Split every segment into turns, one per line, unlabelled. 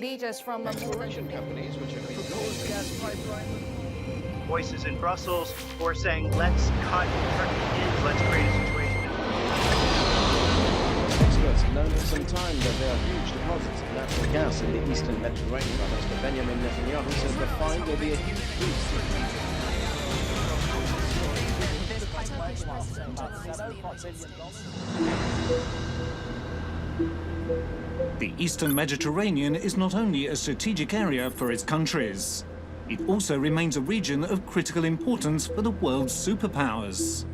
leaders from
exploration companies which have been proposed gas pipeline.
Voices in Brussels who are saying, let's cut Turkey in, let's create a situation.
Experts have known for some time that there are huge deposits of natural gas in the eastern Mediterranean. Prime Minister Benjamin Netanyahu says the find will be a huge boost.
The eastern Mediterranean is not only a strategic area for its countries, it also remains a region of critical importance for the world's superpowers.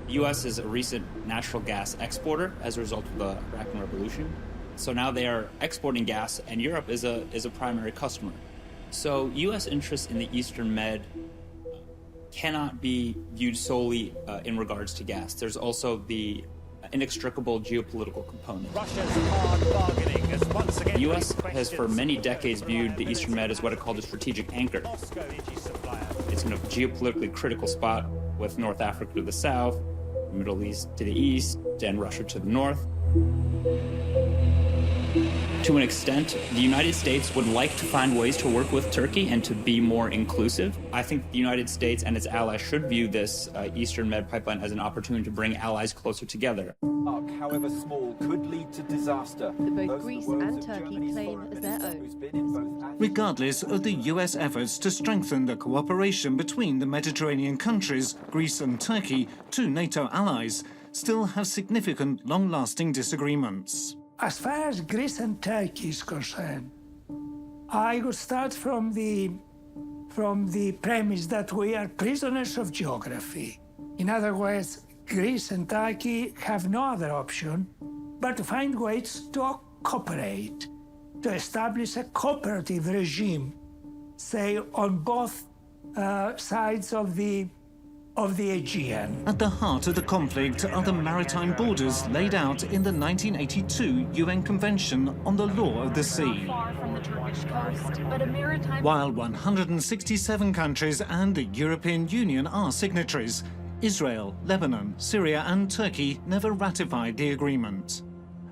The U.S. is a recent natural gas exporter as a result of the Iraqi revolution. So now they are exporting gas, and Europe is a primary customer. So U.S. interests in the Eastern Med cannot be viewed solely in regards to gas. There's also the inextricable geopolitical component.
Russia's hard bargaining has once again
the U.S. has for many decades viewed the Eastern Med as what it called a strategic anchor. It's in a geopolitically critical spot with North Africa to the south, the Middle East to the east, and Russia to the north. To an extent, the United States would like to find ways to work with Turkey and to be more inclusive. I think the United States and its allies should view this Eastern Med pipeline as an opportunity to bring allies closer together.
However small, could lead to disaster.
That both Greece and Turkey claim as their own.
Regardless of the US efforts to strengthen the cooperation between the Mediterranean countries, Greece and Turkey, two NATO allies, still have significant long-lasting disagreements.
As far as Greece and Turkey is concerned, I would start from the premise that we are prisoners of geography. In other words, Greece and Turkey have no other option but to find ways to cooperate, to establish a cooperative regime, say, on both sides of the Aegean.
At the heart of the conflict are the maritime borders laid out in the 1982 UN Convention on the Law of the Sea. While 167 countries and the European Union are signatories, Israel, Lebanon, Syria and Turkey never ratified the agreement.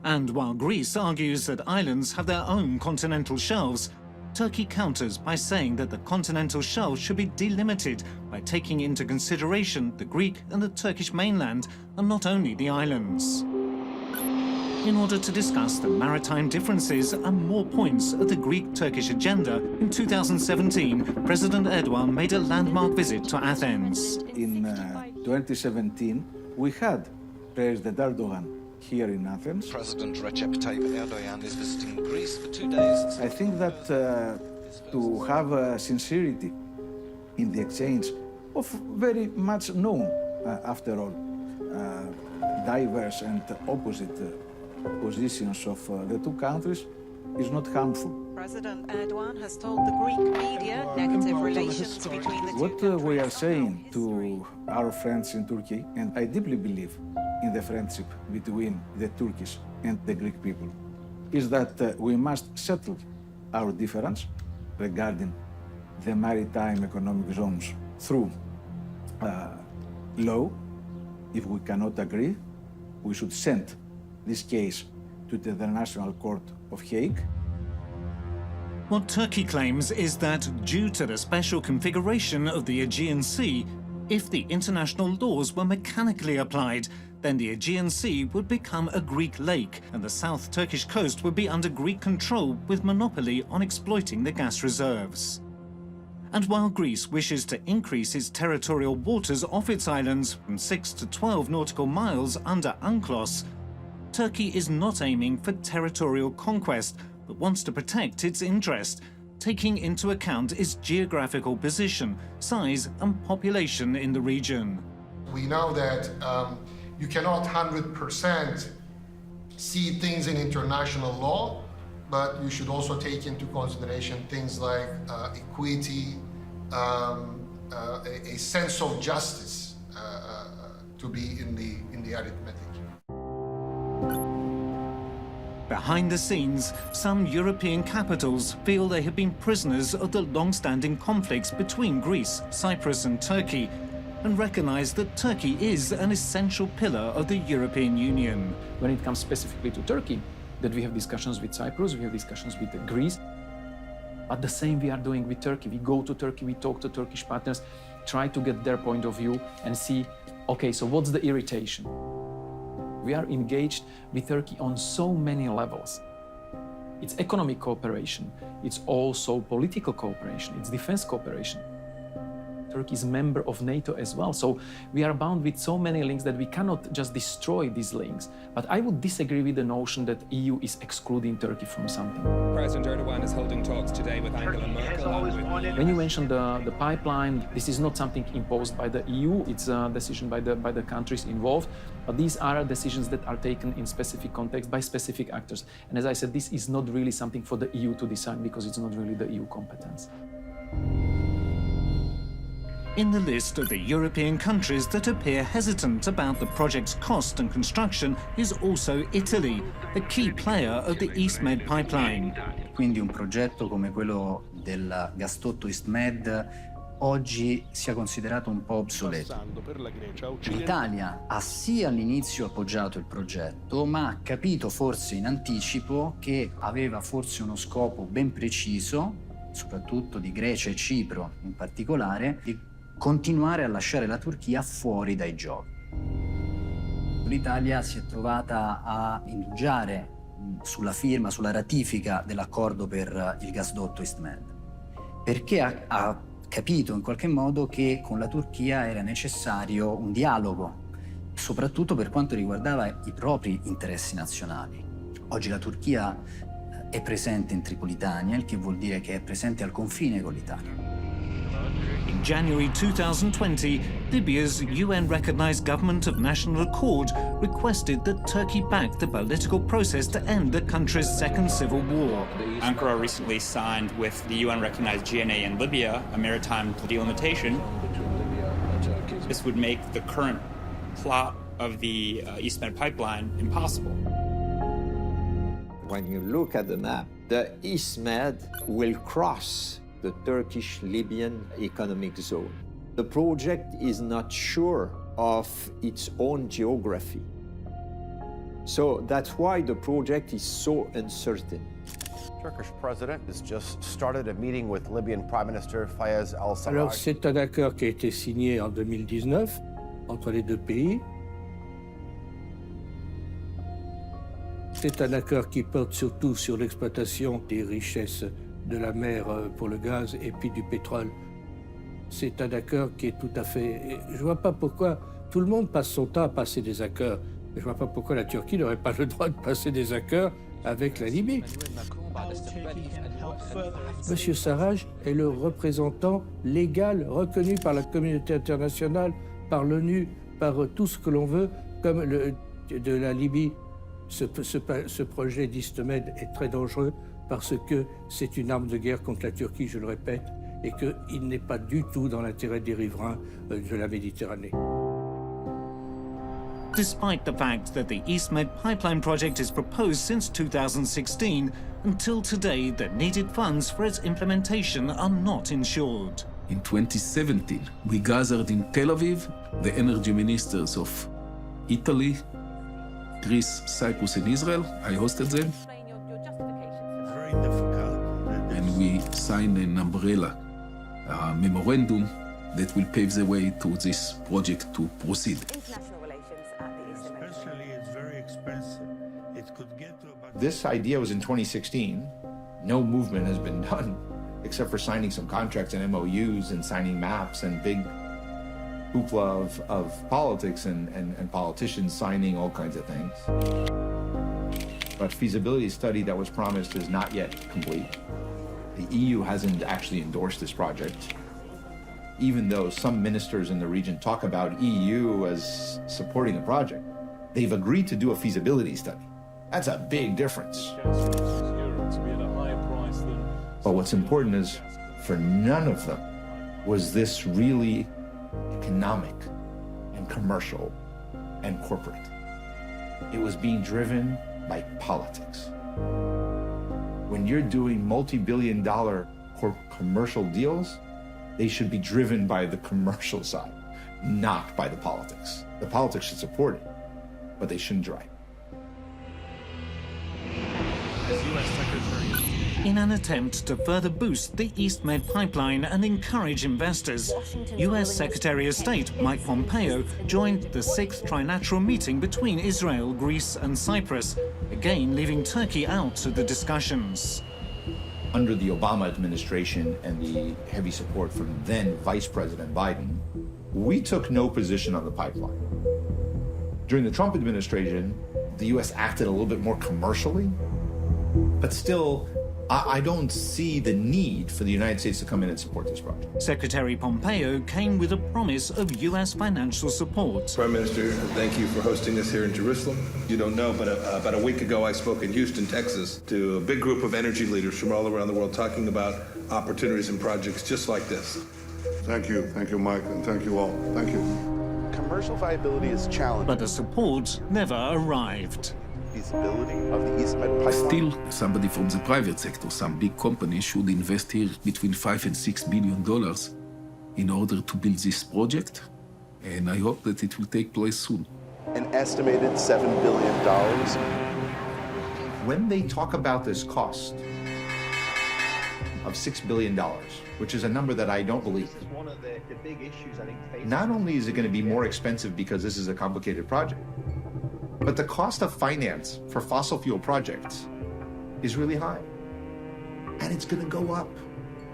And while Greece argues that islands have their own continental shelves, Turkey counters by saying that the continental shelf should be delimited by taking into consideration the Greek and the Turkish mainland and not only the islands. In order to discuss the maritime differences and more points of the Greek-Turkish agenda, in 2017, President Erdogan made a landmark visit to Athens.
In 2017, we had President Erdogan here in Athens.
President Recep Tayyip Erdogan is visiting Greece for 2 days.
I think that to have sincerity in the exchange of very much known, after all, diverse and opposite positions of the two countries is not harmful.
President Erdogan has told the Greek media negative relations between the two countries.
What we are saying to our friends in Turkey, and I deeply believe in the friendship between the Turkish and the Greek people, is that we must settle our difference regarding the maritime economic zones through law. If we cannot agree, we should send this case to the International Court of Hague.
What Turkey claims is that, due to the special configuration of the Aegean Sea, if the international laws were mechanically applied, then the Aegean Sea would become a Greek lake and the South Turkish coast would be under Greek control with monopoly on exploiting the gas reserves. And while Greece wishes to increase its territorial waters off its islands from 6 to 12 nautical miles under UNCLOS, Turkey is not aiming for territorial conquest, but wants to protect its interest, taking into account its geographical position, size and population in the region.
We know that you cannot 100% see things in international law, but you should also take into consideration things like equity, a sense of justice to be in the arithmetic.
Behind the scenes, some European capitals feel they have been prisoners of the long-standing conflicts between Greece, Cyprus and Turkey, and recognise that Turkey is an essential pillar of the European Union.
When it comes specifically to Turkey, that we have discussions with Cyprus, we have discussions with Greece.
But the same we are doing with Turkey. We go to Turkey, we talk to Turkish partners, try to get their point of view and see, okay, so what's the irritation? We are engaged with Turkey on so many levels. It's economic cooperation, it's also political cooperation, it's defense cooperation. Turkey is a member of NATO as well, so we are bound with so many links that we cannot just destroy these links. But I would disagree with the notion that EU is excluding Turkey from something.
President Erdogan is holding talks today with Angela Merkel.
When you mention the pipeline, this is not something imposed by the EU, it's a decision by the countries involved, but these are decisions that are taken in specific context by specific actors. And as I said, this is not really something for the EU to decide because it's not really the EU competence.
In the list of the European countries that appear hesitant about the project's cost and construction is also Italy, a key player of the EastMed pipeline.
Quindi un progetto come quello del gasdotto EastMed oggi sia considerato un po' obsoleto. L'Italia ha sì all'inizio appoggiato il progetto, ma ha capito forse in anticipo che aveva forse uno scopo ben preciso, soprattutto di Grecia e Cipro in particolare, di continuare a lasciare la Turchia fuori dai giochi. L'Italia si è trovata a indugiare sulla firma, sulla ratifica dell'accordo per il gasdotto EastMed, perché ha capito in qualche modo che con la Turchia era necessario un dialogo, soprattutto per quanto riguardava i propri interessi nazionali. Oggi la Turchia è presente in Tripolitania, il che vuol dire che è presente al confine con l'Italia.
In January 2020, Libya's UN-recognized government of national accord requested that Turkey back the political process to end the country's second civil war.
Ankara recently signed with the UN-recognized GNA in Libya a maritime delimitation. This would make the current plot of the EastMed pipeline impossible.
When you look at the map, the EastMed will cross the Turkish-Libyan economic zone. The project is not sure of its own geography. So that's why the project is so uncertain.
Turkish president has just started a meeting with Libyan Prime Minister Fayez al-Sarraj.
Alors, c'est un accord qui a été signé en 2019 entre les deux pays. C'est un accord qui porte surtout sur l'exploitation des richesses de la mer pour le gaz et puis du pétrole. C'est un accord qui est tout à fait... Je ne vois pas pourquoi tout le monde passe son temps à passer des accords. Je ne vois pas pourquoi la Turquie n'aurait pas le droit de passer des accords avec la Libye. Monsieur Sarraj est le représentant légal reconnu par la communauté internationale, par l'ONU, par tout ce que l'on veut, comme de la Libye. Ce projet d'EastMed est très dangereux parce que c'est une arme de guerre contre la Turquie, je le répète, et qu'il n'est pas du tout dans l'intérêt des riverains de la Méditerranée.
Despite the fact that the EastMed pipeline project is proposed since 2016, until today the needed funds for its implementation are not ensured.
In 2017, we gathered in Tel Aviv the energy ministers of Italy, Greece, Cyprus and Israel. I hosted them. And we signed an umbrella memorandum that will pave the way to this project to proceed.
Especially, it's very expensive. It could get to about...
This idea was in 2016. No movement has been done except for signing some contracts and MOUs and signing maps and big hoopla of politics and politicians signing all kinds of things. But feasibility study that was promised is not yet complete. The EU hasn't actually endorsed this project, even though some ministers in the region talk about EU as supporting the project. They've agreed to do a feasibility study. That's a big difference. But what's important is, for none of them was this really economic and commercial and corporate. It was being driven by politics. When you're doing multi-billion-dollar commercial deals, they should be driven by the commercial side, not by the politics. The politics should support it, but they shouldn't drive.
As U.S. Secretary of State
in an attempt to further boost the EastMed pipeline and encourage investors. US Secretary of State Mike Pompeo joined the 6th trilateral meeting between Israel, Greece and Cyprus, again leaving Turkey out of the discussions.
Under the Obama administration and the heavy support from then Vice President Biden, we took no position on the pipeline. During the Trump administration, the U.S. acted a little bit more commercially, but still, I don't see the need for the United States to come in and support this project.
Secretary Pompeo came with a promise of U.S. financial support.
Prime Minister, thank you for hosting us here in Jerusalem. You don't know, but about a week ago, I spoke in Houston, Texas, to a big group of energy leaders from all around the world talking about opportunities and projects just like this.
Thank you, Mike, and thank you all. Thank you.
Commercial viability is challenging.
But the support never arrived.
Feasibility of the EastMed pipeline.
Still, somebody from the private sector, some big company, should invest here between $5 and $6 billion in order to build this project, and I hope that it will take place soon.
An estimated $7 billion.
When they talk about this cost of $6 billion, which is a number that I don't believe,
This is one of the big issues I think facing.
not only is it going to be more expensive because this is a complicated project, but the cost of finance for fossil fuel projects is really high. And it's going to go up.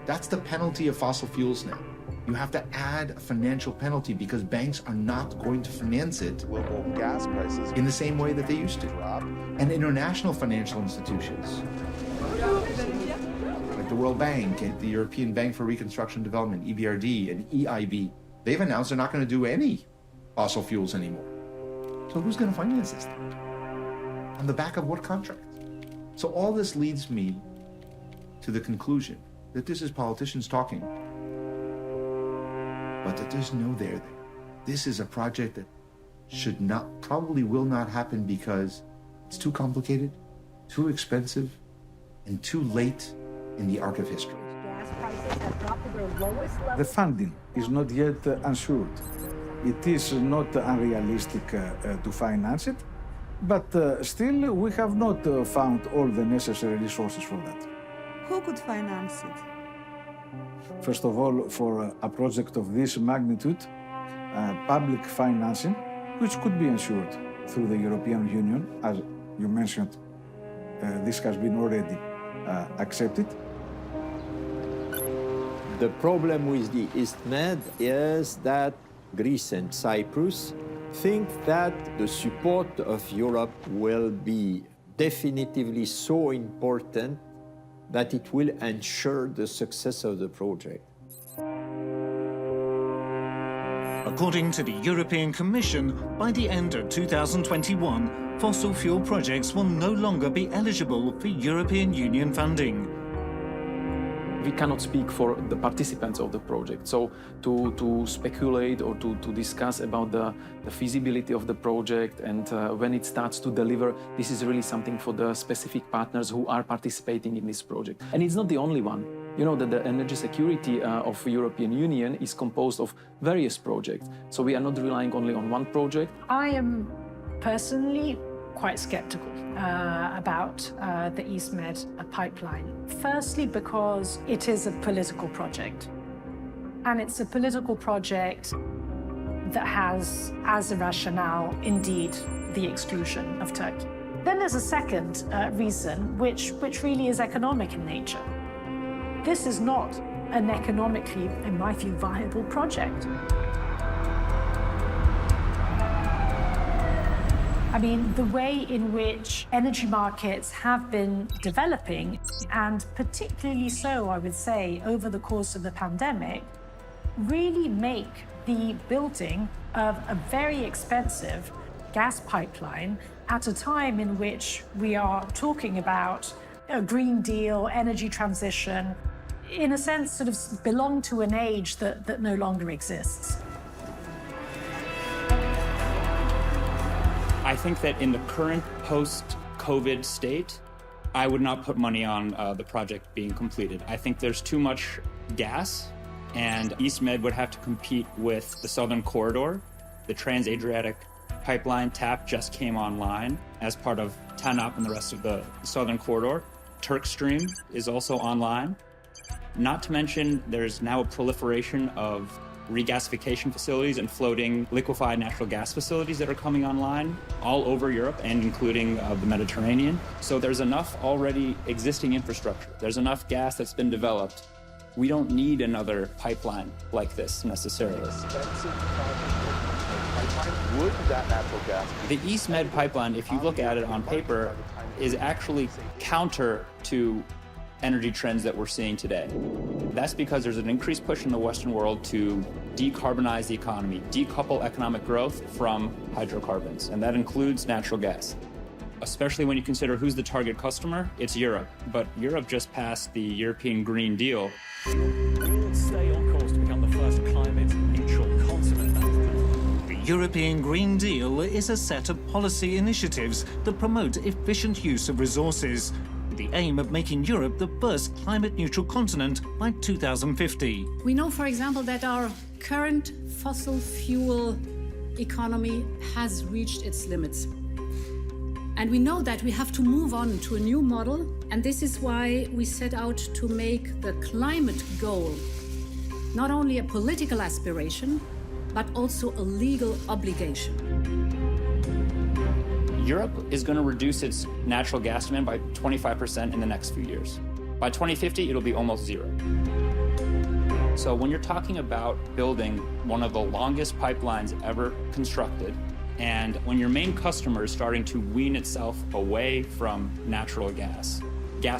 That's the penalty of fossil fuels now. You have to add a financial penalty because banks are not going to finance it
Global gas prices
in the same way that they used to. And international financial institutions, like the World Bank and the European Bank for Reconstruction and Development, EBRD and EIB, they've announced they're not going to do any fossil fuels anymore. So who's going to finance this thing? On the back of what contract? So all this leads me to the conclusion that this is politicians talking, but that there's no there. This is a project that should not, probably will not happen because it's too complicated, too expensive, and too late in the arc of history.
The funding is not yet assured. It is not unrealistic to finance it, but still we have not found all the necessary resources for that.
Who could finance it?
First of all, for a project of this magnitude, public financing, which could be ensured through the European Union, as you mentioned, this has been already accepted.
The problem with the EastMed is that Greece and Cyprus think that the support of Europe will be definitively so important that it will ensure the success of the project.
According to the European Commission, by the end of 2021, fossil fuel projects will no longer be eligible for European Union funding.
We cannot speak for the participants of the project. So to speculate or to discuss about the feasibility of the project and when it starts to deliver, this is really something for the specific partners who are participating in this project. And it's not the only one. You know that the energy security of the European Union is composed of various projects. So we are not relying only on one project.
I am personally quite skeptical about the EastMed pipeline. Firstly, because it is a political project. And it's a political project that has, as a rationale, indeed, the exclusion of Turkey. Then there's a second reason, which really is economic in nature. This is not an economically, in my view, viable project. I mean, the way in which energy markets have been developing, and particularly so, I would say, over the course of the pandemic, really make the building of a very expensive gas pipeline at a time in which we are talking about a Green Deal, energy transition, in a sense, sort of belong to an age that no longer exists.
I think that in the current post-COVID state, I would not put money on the project being completed. I think there's too much gas, and EastMed would have to compete with the Southern Corridor. The Trans-Adriatic Pipeline, TAP, just came online as part of TANAP and the rest of the Southern Corridor. TurkStream is also online. Not to mention, there's now a proliferation of regasification facilities and floating liquefied natural gas facilities that are coming online all over Europe and including the Mediterranean. So there's enough already existing infrastructure. There's enough gas that's been developed. We don't need another pipeline like this necessarily.
Would that natural gas be
The East Med pipeline, if you look at it on paper, is actually counter to energy trends that we're seeing today. That's because there's an increased push in the Western world to decarbonize the economy, decouple economic growth from hydrocarbons, and that includes natural gas. Especially when you consider who's the target customer, it's Europe. But Europe just passed the European Green Deal.
We'll stay on course to become the first climate-neutral continent.
The European Green Deal is a set of policy initiatives that promote efficient use of resources, with the aim of making Europe the first climate-neutral continent by 2050.
We know, for example, that our current fossil fuel economy has reached its limits. And we know that we have to move on to a new model, and this is why we set out to make the climate goal not only a political aspiration, but also a legal obligation.
Europe is going to reduce its natural gas demand by 25% in the next few years. By 2050, it'll be almost zero. So when you're talking about building one of the longest pipelines ever constructed, and when your main customer is starting to wean itself away from natural gas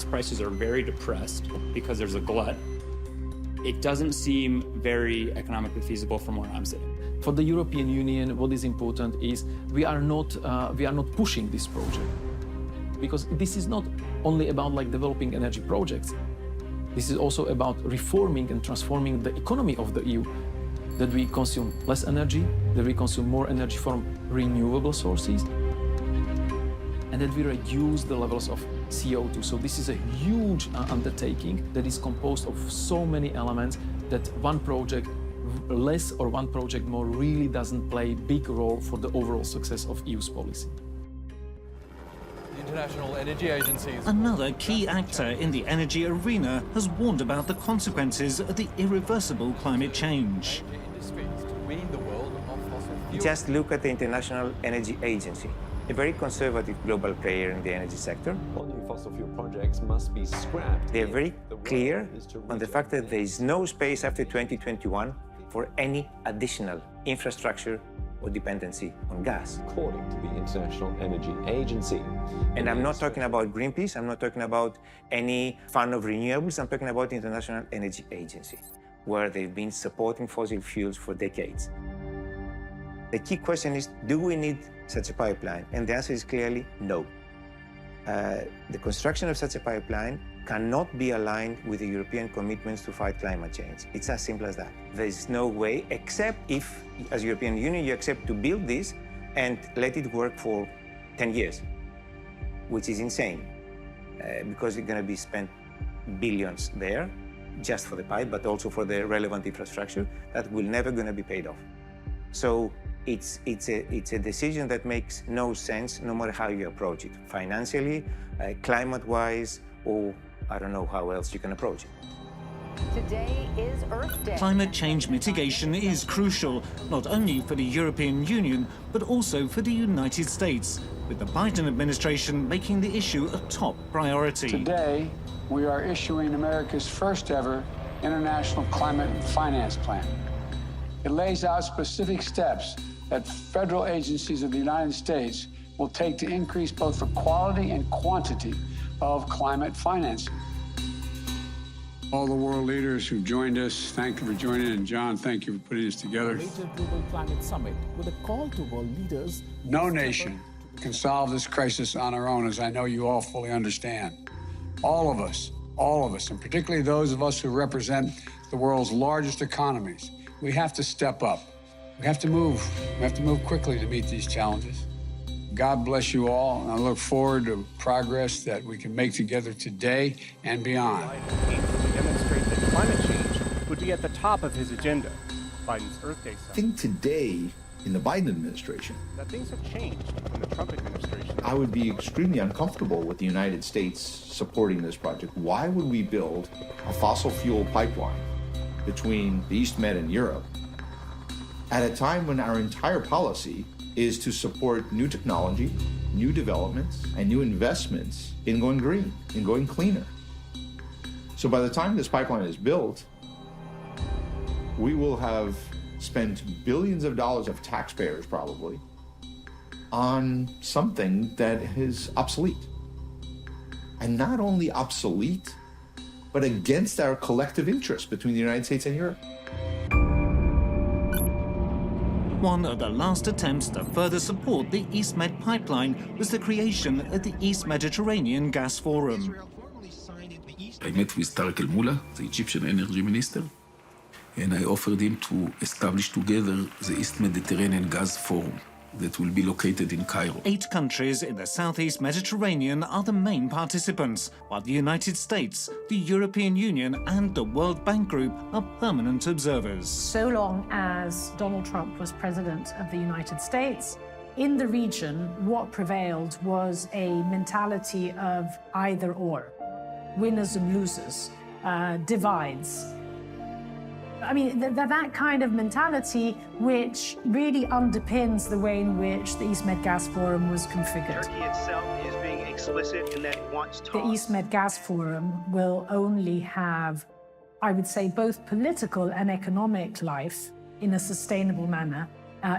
prices are very depressed because there's a glut. It doesn't seem very economically feasible from where I'm sitting.
For the European Union, what is important is we are not pushing this project, because this is not only about developing energy projects. This is also about reforming and transforming the economy of the EU, that we consume less energy, that we consume more energy from renewable sources, and that we reduce the levels of CO2. So this is a huge undertaking that is composed of so many elements that one project less or one project more really doesn't play a big role for the overall success of EU's policy.
International Energy Agency.
Another key actor in the energy arena has warned about the consequences of the irreversible climate change.
Just look at the International Energy Agency, a very conservative global player in the energy sector.
All new fossil fuel projects must be scrapped.
They're very clear on the fact that there is no space after 2021 for any additional infrastructure or dependency on gas.
According to the International Energy Agency.
And I'm not talking about Greenpeace, I'm not talking about any fund of renewables, I'm talking about the International Energy Agency, where they've been supporting fossil fuels for decades. The key question is, do we need such a pipeline? And the answer is clearly no. The construction of such a pipeline cannot be aligned with the European commitments to fight climate change. It's as simple as that. There's no way, except if, as European Union, you accept to build this and let it work for 10 years, which is insane, because it's going to be spent billions there, just for the pipe, but also for the relevant infrastructure that will never going to be paid off. So it's a decision that makes no sense, no matter how you approach it, financially, climate-wise, or I don't know how else you can approach it.
Today is Earth Day.
Climate change mitigation is crucial, not only for the European Union, but also for the United States, with the Biden administration making the issue a top priority.
Today, we are issuing America's first ever International Climate Finance Plan. It lays out specific steps that federal agencies of the United States will take to increase both the quality and quantity of climate financing.
All the world leaders who've joined us, thank you for joining, and John, thank you for putting this together.
Major Global Climate Summit with a call to world leaders.
No nation can solve this crisis on our own, as I know you all fully understand. All of us, and particularly those of us who represent the world's largest economies, we have to step up. We have to move. We have to move quickly to meet these challenges. God bless you all, and I look forward to progress that we can make together today and beyond.
To demonstrate that climate change would be at the top of his agenda. Biden's Earth Day summit.
I think today, in the Biden administration,
that things have changed. in the Trump administration.
I would be extremely uncomfortable with the United States supporting this project. Why would we build a fossil fuel pipeline between the East Med and Europe at a time when our entire policy is to support new technology, new developments, and new investments in going green, in going cleaner? So by the time this pipeline is built, we will have spent billions of dollars of taxpayers probably on something that is obsolete. And not only obsolete, but against our collective interest between the United States and Europe.
One of the last attempts to further support the EastMed pipeline was the creation of the East Mediterranean Gas Forum.
I met with Tarek El-Moula, the Egyptian energy minister, and I offered him to establish together the East Mediterranean Gas Forum that will be located in Cairo.
8 countries in the Southeast Mediterranean are the main participants, while the United States, the European Union and the World Bank Group are permanent observers.
So long as Donald Trump was president of the United States, in the region, what prevailed was a mentality of either or, winners and losers, divides. I mean, that kind of mentality which really underpins the way in which the EastMed Gas Forum was configured.
Turkey itself is being explicit in that it wants talks.
The EastMed Gas Forum will only have, I would say, both political and economic life in a sustainable manner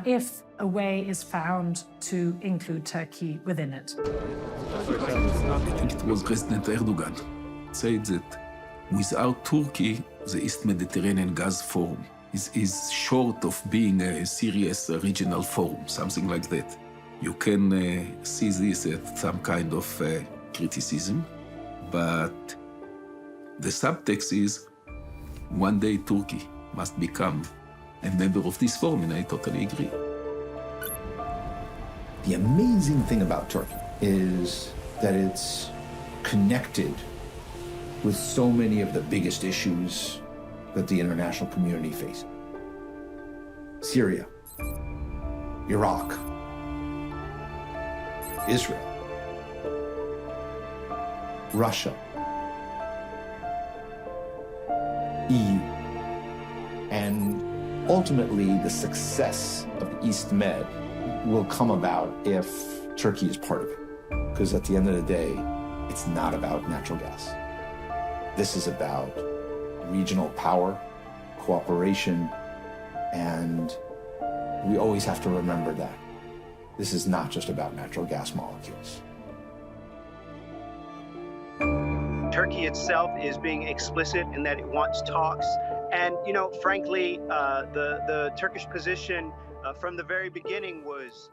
if a way is found to include Turkey within it.
I think it was President Erdogan said that without Turkey, the East Mediterranean Gas Forum is short of being a serious regional forum, something like that. You can see this as some kind of criticism, but the subtext is one day Turkey must become a member of this forum, and I totally agree.
The amazing thing about Turkey is that it's connected with so many of the biggest issues that the international community faces. Syria, Iraq, Israel, Russia, EU, and ultimately the success of the East Med will come about if Turkey is part of it. Because at the end of the day, it's not about natural gas. This is about regional power, cooperation, and we always have to remember that. This is not just about natural gas molecules.
Turkey itself is being explicit in that it wants talks. And, you know, frankly, the Turkish position from the very beginning was,